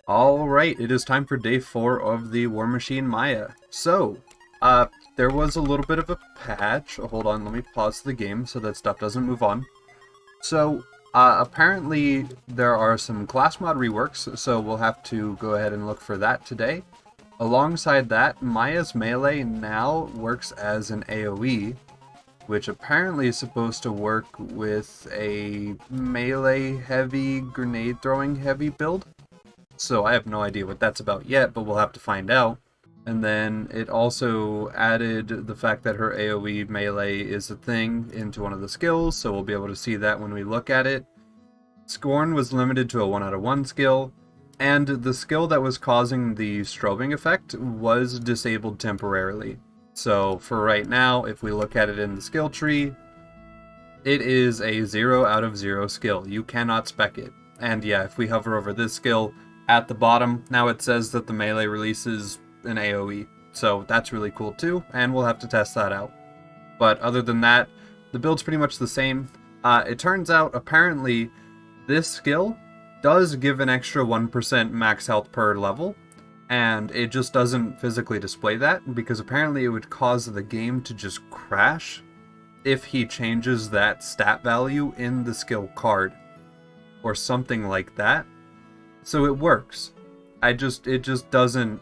Alright, it is time for day 4 of the War Machine Maya. So, there was a little bit of a patch. Hold on, let me pause the game so that stuff doesn't move on. So, apparently there are some class mod reworks, so we'll have to go ahead and look for that today. Alongside that, Maya's melee now works as an AoE, which apparently is supposed to work with a melee heavy, grenade throwing heavy build. So I have no idea what that's about yet, but we'll have to find out. And then it also added the fact that her AoE melee is a thing into one of the skills, so we'll be able to see that when we look at it. Scorn was limited to a 1 out of 1 skill, and the skill that was causing the strobing effect was disabled temporarily. So for right now, if we look at it in the skill tree, it is a 0 out of 0 skill. You cannot spec it. And yeah, if we hover over this skill, at the bottom, now it says that the melee releases an AoE. So that's really cool too, and we'll have to test that out. But other than that, the build's pretty much the same. It turns out, apparently, this skill does give an extra 1% max health per level, and it just doesn't physically display that, because apparently it would cause the game to just crash if he changes that stat value in the skill card, or something like that. So it works. It just doesn't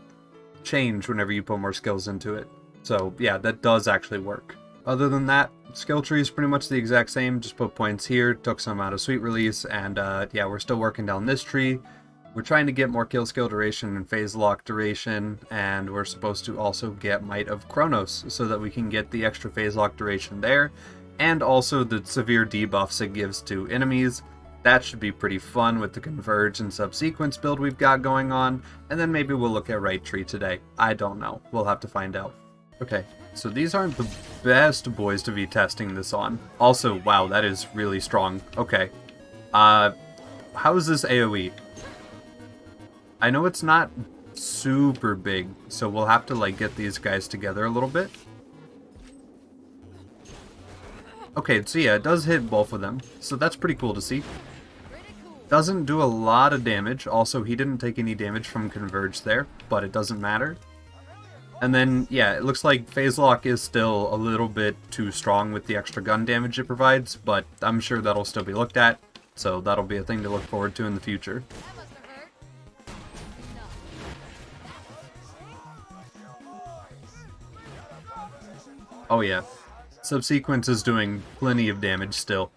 change whenever you put more skills into it. So yeah, that does actually work. Other than that, skill tree is pretty much the exact same. Just put points here, took some out of sweet release, and yeah, we're still working down this tree. We're trying to get more kill skill duration and phase lock duration, and we're supposed to also get Might of Chronos so that we can get the extra phase lock duration there, and also the severe debuffs it gives to enemies. That should be pretty fun with the Converge and Subsequence build we've got going on, and then maybe we'll look at Right Tree today. I don't know. We'll have to find out. Okay, so these aren't the best boys to be testing this on. Also, wow, that is really strong. Okay. How is this AoE? I know it's not super big, so we'll have to like get these guys together a little bit. Okay, so yeah, it does hit both of them, so that's pretty cool to see. Doesn't do a lot of damage. Also, he didn't take any damage from Converge there, but it doesn't matter. And then, yeah, it looks like Phase Lock is still a little bit too strong with the extra gun damage it provides, but I'm sure that'll still be looked at, so that'll be a thing to look forward to in the future. Oh yeah, Subsequence is doing plenty of damage still.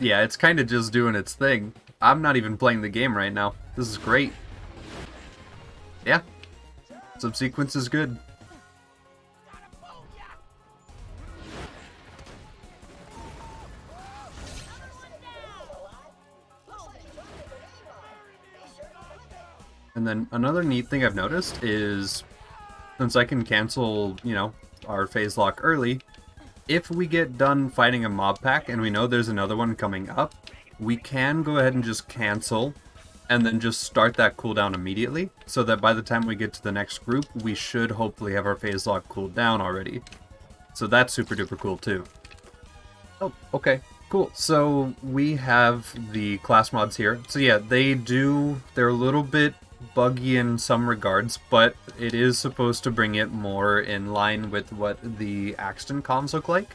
Yeah, it's kind of just doing its thing. I'm not even playing the game right now. This is great. Yeah, Subsequence is good. And then another neat thing I've noticed is, since I can cancel, you know, our phase lock early, if we get done fighting a mob pack and we know there's another one coming up, we can go ahead and just cancel and then just start that cooldown immediately, so that by the time we get to the next group, we should hopefully have our phase lock cooled down already. So that's super duper cool too. Oh, okay, cool. So we have the class mods here. So yeah, they're a little bit buggy in some regards, but it is supposed to bring it more in line with what the Axton comms look like.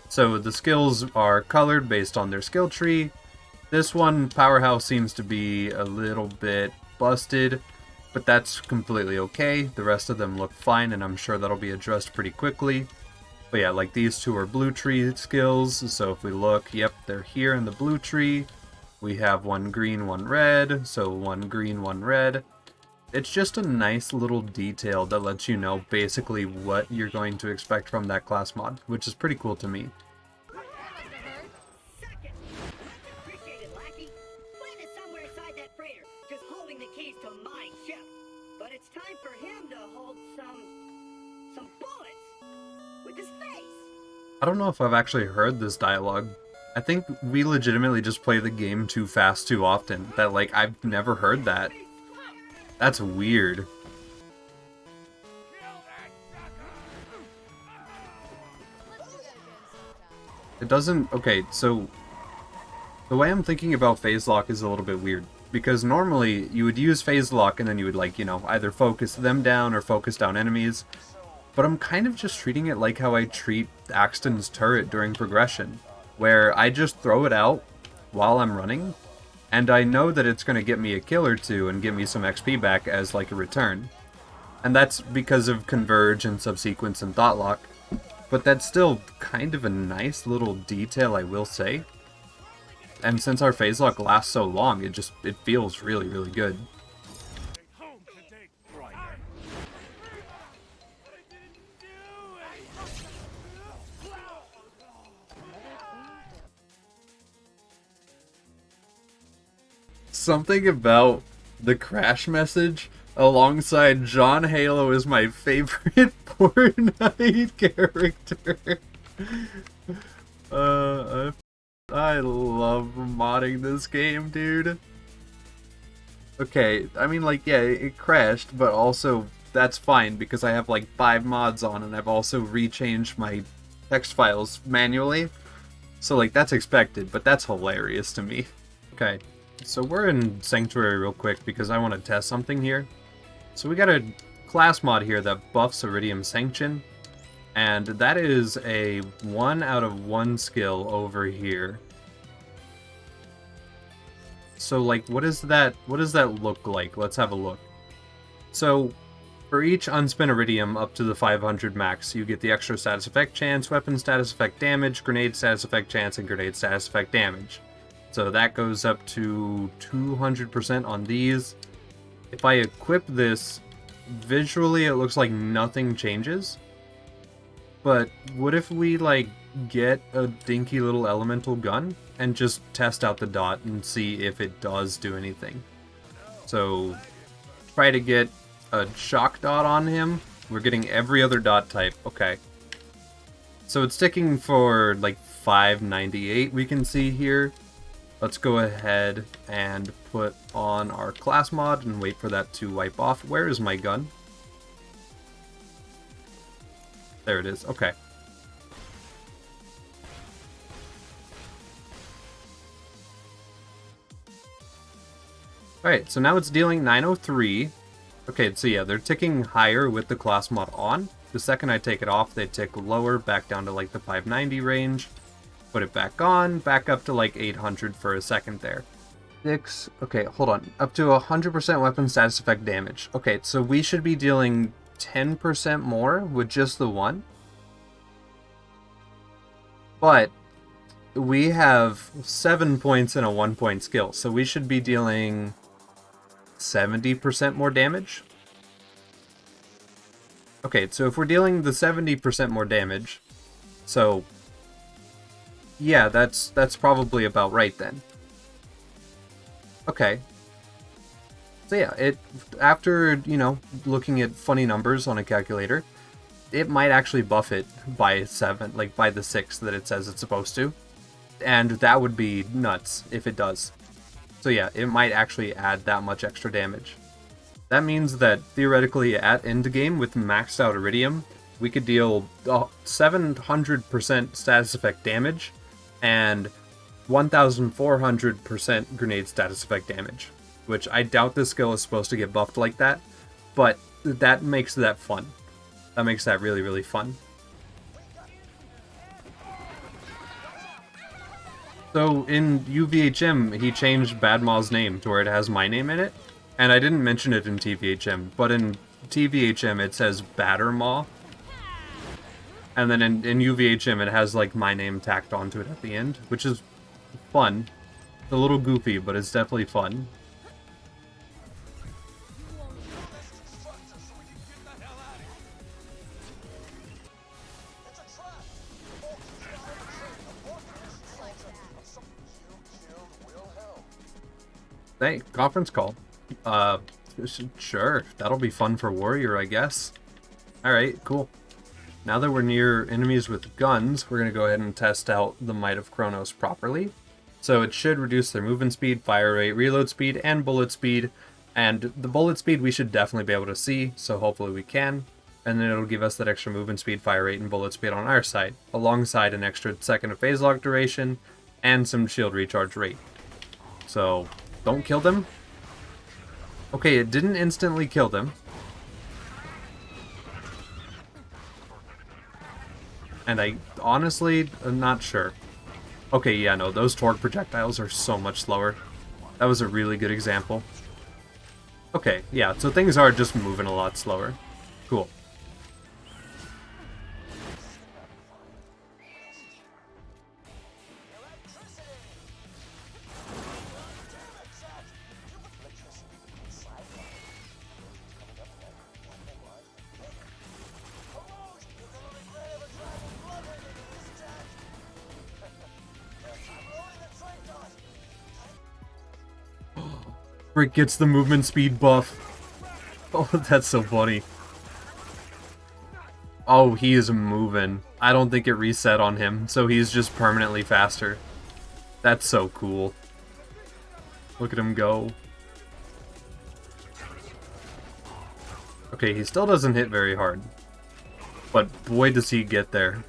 So the skills are colored based on their skill tree. This one, Powerhouse, seems to be a little bit busted, but that's completely okay. The rest of them look fine, and I'm sure that'll be addressed pretty quickly. But yeah, like these two are blue tree skills, so if we look, yep, they're here in the blue tree. We have one green, one red, so one green, one red. It's just a nice little detail that lets you know basically what you're going to expect from that class mod, which is pretty cool to me. I don't know if I've actually heard this dialogue. I think we legitimately just play the game too fast too often, that like I've never heard that. That's weird. It doesn't... Okay, so the way I'm thinking about phase lock is a little bit weird, because normally you would use phase lock and then you would, like, you know, either focus them down or focus down enemies. But I'm kind of just treating it like how I treat Axton's turret during progression, where I just throw it out while I'm running, and I know that it's going to get me a kill or two and give me some XP back as like a return. And that's because of Converge and Subsequence and Thought Lock. But that's still kind of a nice little detail, I will say. And since our phase lock lasts so long, it feels really, really good. Something about the crash message alongside John Halo is my favorite Fortnite character. I love modding this game, dude. Okay, I mean, like, yeah, it crashed, but also that's fine because I have like 5 mods on and I've also rechanged my text files manually. So, like, that's expected, but that's hilarious to me. Okay, so we're in Sanctuary real quick because I want to test something here. So we got a class mod here that buffs Iridium Sanction, and that is a 1 out of 1 skill over here. So, like, what does that look like? Let's have a look. So, for each unspin Iridium up to the 500 max, you get the extra status effect chance, weapon status effect damage, grenade status effect chance, and grenade status effect damage. So that goes up to 200% on these. If I equip this, visually it looks like nothing changes. But what if we, like, get a dinky little elemental gun and just test out the dot and see if it does do anything? So, try to get a shock dot on him. We're getting every other dot type. Okay. So it's ticking for, like, 598 we can see here. Let's go ahead and put on our class mod and wait for that to wipe off. Where is my gun? There it is. Okay. Alright, so now it's dealing 903. Okay, so yeah, they're ticking higher with the class mod on. The second I take it off, they tick lower, back down to like the 590 range. Put it back on, back up to like 800 for a second there. 6, okay, hold on. Up to 100% weapon status effect damage. Okay, so we should be dealing 10% more with just the one. But we have 7 points and a 1 point skill, so we should be dealing 70% more damage. Okay, so if we're dealing the 70% more damage, so yeah, that's probably about right then. Okay. So yeah, after, you know, looking at funny numbers on a calculator, it might actually buff it by 7, like by the 6 that it says it's supposed to. And that would be nuts if it does. So yeah, it might actually add that much extra damage. That means that theoretically at endgame with maxed out Iridium, we could deal 700% status effect damage and 1400% grenade status effect damage. Which I doubt this skill is supposed to get buffed like that, but that makes that fun. That makes that really, really fun. So in UVHM, he changed Badmaw's name to where it has my name in it. And I didn't mention it in TVHM, but in TVHM it says Battermaw. And then in UVHM it has like my name tacked onto it at the end, which is fun. It's a little goofy, but it's definitely fun. Hey, conference call. Sure, that'll be fun for Warrior, I guess. Alright, cool. Now that we're near enemies with guns, we're going to go ahead and test out the Might of Kronos properly. So it should reduce their movement speed, fire rate, reload speed, and bullet speed. And the bullet speed we should definitely be able to see, so hopefully we can. And then it'll give us that extra movement speed, fire rate, and bullet speed on our side, alongside an extra second of phase lock duration, and some shield recharge rate. So, don't kill them. Okay, it didn't instantly kill them. And I honestly am not sure. Okay, yeah, no, those torque projectiles are so much slower. That was a really good example. Okay, yeah, so things are just moving a lot slower. Cool. Brick gets the movement speed buff. Oh, that's so funny. Oh, he is moving. I don't think it reset on him, so he's just permanently faster. That's so cool. Look at him go. Okay, he still doesn't hit very hard. But boy does he get there.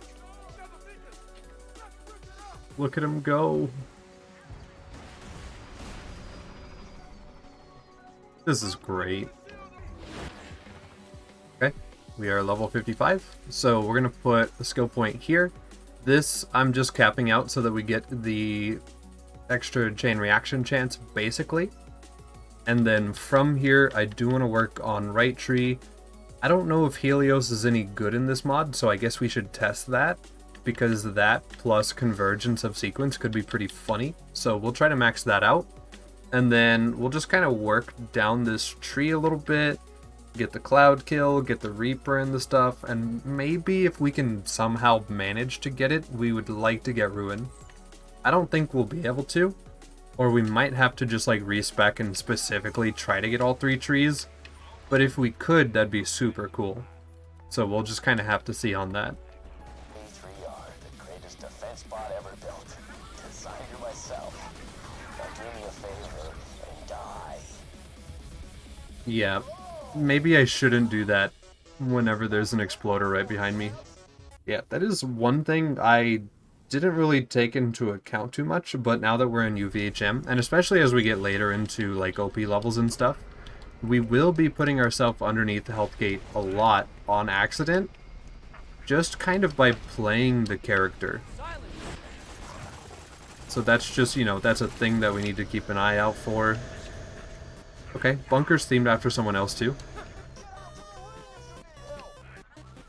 Look at him go. This is great. Okay, we are level 55, so we're gonna put a skill point here. This I'm just capping out so that we get the extra chain reaction chance, basically. And then from here, I do want to work on right tree. I don't know if Helios is any good in this mod, so I guess we should test that, because that plus convergence of sequence could be pretty funny. So we'll try to max that out. And then we'll just kind of work down this tree a little bit, get the Cloud Kill, get the Reaper and the stuff, and maybe if we can somehow manage to get it, we would like to get Ruin. I don't think we'll be able to, or we might have to just like respec and specifically try to get all 3 trees, but if we could, that'd be super cool. So we'll just kind of have to see on that. B3R, the greatest defense bot ever built. Designed it myself. Now do me a favor and die. Yeah, maybe I shouldn't do that whenever there's an exploder right behind me. Yeah, that is one thing I didn't really take into account too much, but now that we're in UVHM, and especially as we get later into like OP levels and stuff, we will be putting ourselves underneath the health gate a lot on accident, just kind of by playing the character. So that's just, you know, that's a thing that we need to keep an eye out for. Okay, bunker's themed after someone else too.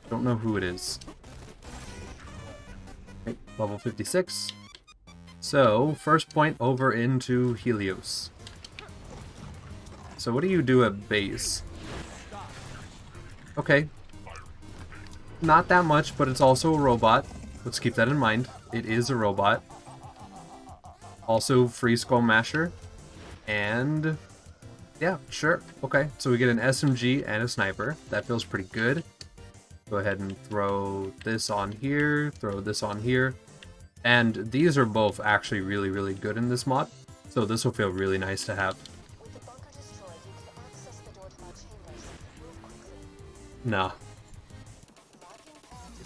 Don't know who it is. Okay, level 56. So, first point over into Helios. So what do you do at base? Okay. Not that much, but it's also a robot. Let's keep that in mind. It is a robot. Also free Skull Masher. And yeah, sure. Okay, so we get an SMG and a sniper. That feels pretty good. Go ahead and throw this on here, throw this on here. And these are both actually really, really good in this mod. So this will feel really nice to have. With the bunker destroyed, you can access the door to my chambers. Move quickly. Nah.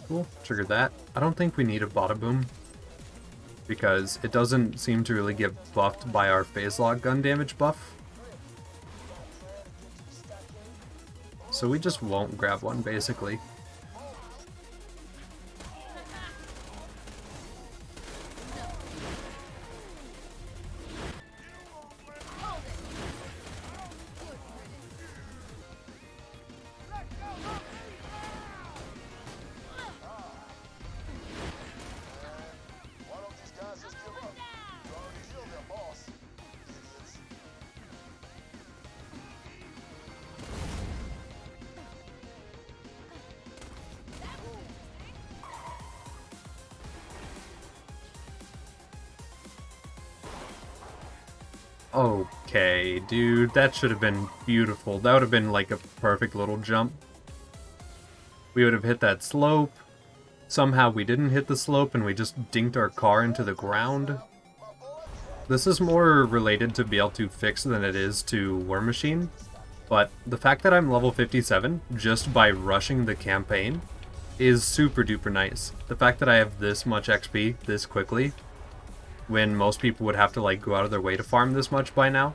Cool, trigger that. I don't think we need a Bada Boom, because it doesn't seem to really get buffed by our phase lock gun damage buff. So we just won't grab one, basically. Why don't these guys just give up? You already killed their boss. Idiots. Okay, dude, that should have been beautiful. That would have been like a perfect little jump. We would have hit that slope. Somehow we didn't hit the slope and we just dinked our car into the ground. This is more related to BL2 Fix than it is to War Machine, but the fact that I'm level 57 just by rushing the campaign is super duper nice. The fact that I have this much XP this quickly, when most people would have to like go out of their way to farm this much by now,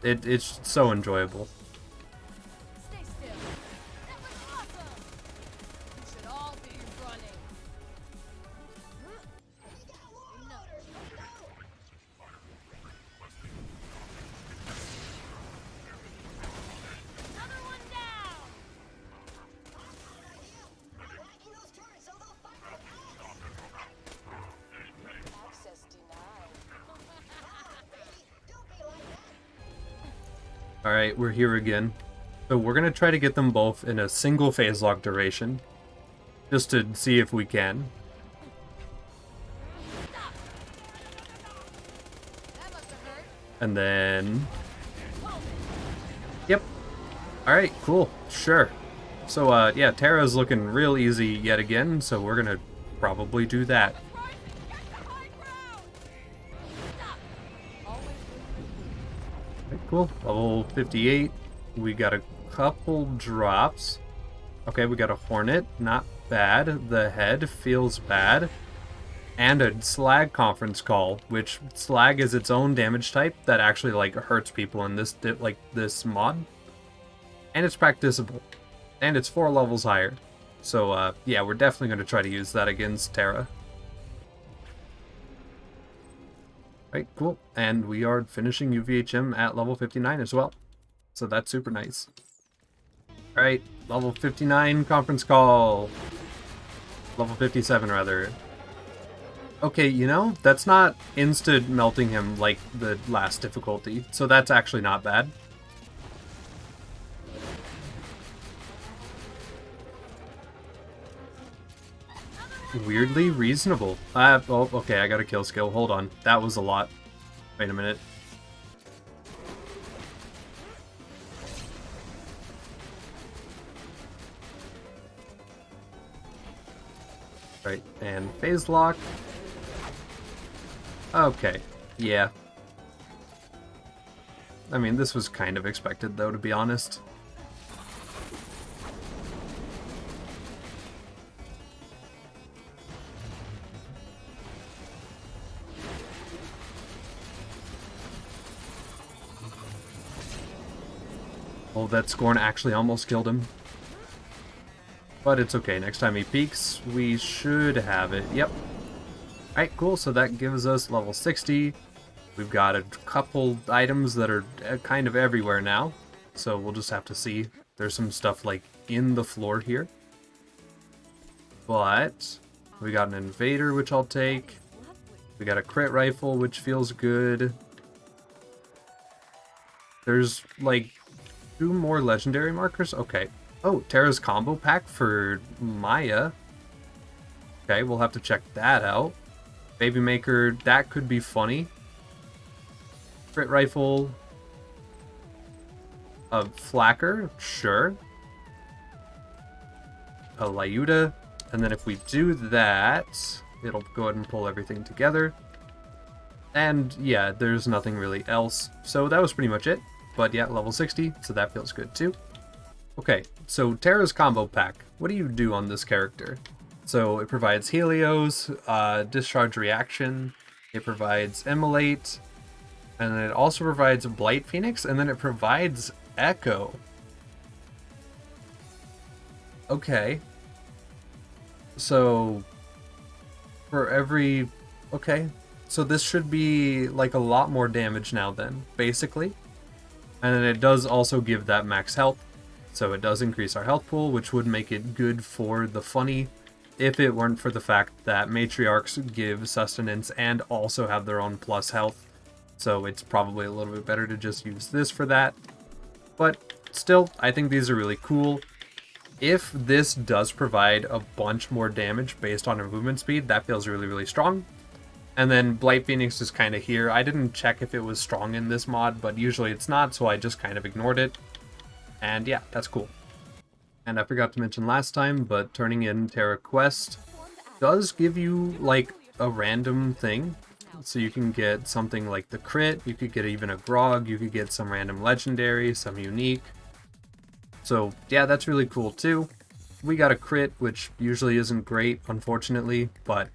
it's so enjoyable. Alright, we're here again. So we're going to try to get them both in a single phase lock duration. Just to see if we can. And then... Yep. Alright, cool. Sure. So, yeah, Terra's looking real easy yet again, so we're gonna probably do that. Okay, cool. Level 58. We got a couple drops. Okay, we got a Hornet. Not bad. The head feels bad. And a Slag conference call, which Slag is its own damage type that actually, like, hurts people in this, this mod. And it's practicable. And it's 4 levels higher. So, yeah, we're definitely going to try to use that against Terra. Right, cool. And we are finishing UVHM at level 59 as well. So that's super nice. Alright, level 59 conference call. Level 57, rather. Okay, you know, that's not instant melting him like the last difficulty. So that's actually not bad. Weirdly reasonable. Oh, okay, I got a kill skill. Hold on. That was a lot. Wait a minute. Right, and phase lock. Okay, yeah. I mean, this was kind of expected, though, to be honest. Oh, that Scorn actually almost killed him. But it's okay. Next time he peaks, we should have it. Yep. Alright, cool. So that gives us level 60. We've got a couple items that are kind of everywhere now. So we'll just have to see. There's some stuff like in the floor here. But we got an invader, which I'll take. We got a crit rifle, which feels good. There's like 2 more legendary markers. Okay. Oh, Terra's combo pack for Maya. Okay, we'll have to check that out. Baby Maker, that could be funny. Crit rifle. A Flacker, sure. A Lyuda. And then if we do that, it'll go ahead and pull everything together. And yeah, there's nothing really else. So that was pretty much it. But yeah, level 60, so that feels good too. Okay, so Terra's combo pack. What do you do on this character? So it provides Helios, Discharge Reaction, it provides Immolate, and then it also provides Blight Phoenix, and then it provides Echo. Okay. So, for every... Okay, so this should be like a lot more damage now then, basically. And then it does also give that max health, so it does increase our health pool, which would make it good for the funny, if it weren't for the fact that matriarchs give sustenance and also have their own plus health. So it's probably a little bit better to just use this for that. But still, I think these are really cool. If this does provide a bunch more damage based on our movement speed, that feels really, really strong. And then Blight Phoenix is kind of here. I didn't check if it was strong in this mod, but usually it's not, so I just kind of ignored it. And yeah, that's cool. And I forgot to mention last time, but turning in Terra Quest does give you like a random thing. So you can get something like the crit, you could get even a grog, you could get some random legendary, some unique. So yeah, that's really cool too. We got a crit, which usually isn't great, unfortunately, but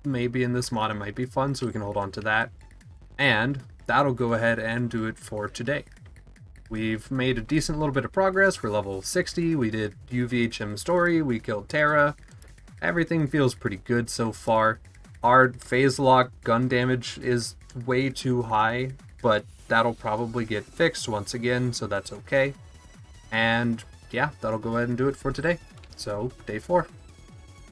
maybe in this mod it might be fun, so we can hold on to that. And that'll go ahead and do it for today. We've made a decent little bit of progress. We're level 60, we did UVHM story, we killed Terra. Everything feels pretty good so far. Our phase lock gun damage is way too high, but that'll probably get fixed once again, so that's okay. And yeah, that'll go ahead and do it for today. So, day 4.